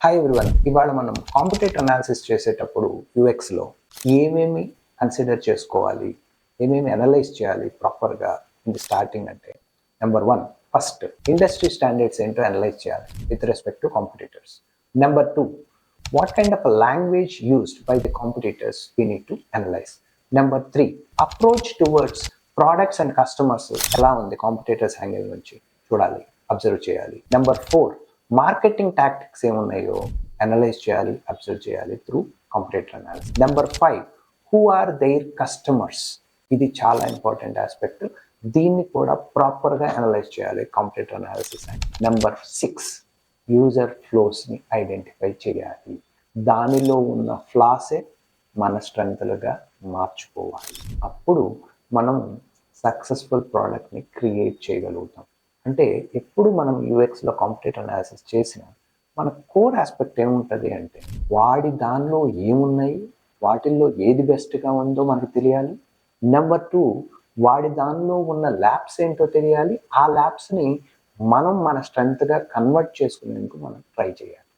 Hi everyone. ఇవాళ మనం competitive analysis చేసేటప్పుడు యూఎక్స్లో ఏమేమి కన్సిడర్ చేసుకోవాలి, ఏమేమి అనలైజ్ చేయాలి ప్రాపర్గా ఇన్ ది స్టార్టింగ్ అంటే నెంబర్ 1 ఫస్ట్ ఇండస్ట్రీ స్టాండర్డ్స్ ఏంటో అనలైజ్ చేయాలి with respect to competitors. Number 2 what kind of language used by the competitors we need to analyse. Number 3 approach towards products and customers ఎలా ఉంది competitors angle నుంచి చూడాలి, observe చేయాలి. Number 4 marketing tactics ఏమున్నాయో analyse చేయాలి, observe చేయాలి through competitive analysis. Number 5 who are their customers, ఇది చాలా ఇంపార్టెంట్ ఆస్పెక్ట్, దీన్ని కూడా ప్రాపర్గా అనలైజ్ చేయాలి కాంపిటేటివ్ అనాలిసిస్. నెంబర్ 6 యూజర్ ఫ్లోస్ని ఐడెంటిఫై చేయాలి, దానిలో ఉన్న ఫ్లాసే మన స్ట్రెంగ్త్లుగా మార్చుకోవాలి. అప్పుడు మనం సక్సెస్ఫుల్ ప్రోడక్ట్ని క్రియేట్ చేయగలుగుతాం. అంటే ఎప్పుడు మనం యూఎక్స్లో కాంపిటేటివ్ అనాలిసిస్ చేసినా మన కోర్ ఆస్పెక్ట్ ఏముంటుంది అంటే వాడి దానిలో ఏమున్నాయి, వాటిల్లో ఏది బెస్ట్గా ఉందో మనకు తెలియాలి. నెంబర్ 2 వాడి దానిలో ఉన్న ల్యాబ్స్ ఏంటో తెలియాలి. ఆ ల్యాబ్స్ని మనం మన స్ట్రెంగ్త్గా కన్వర్ట్ చేసుకునేందుకు మనం ట్రై చేయాలి.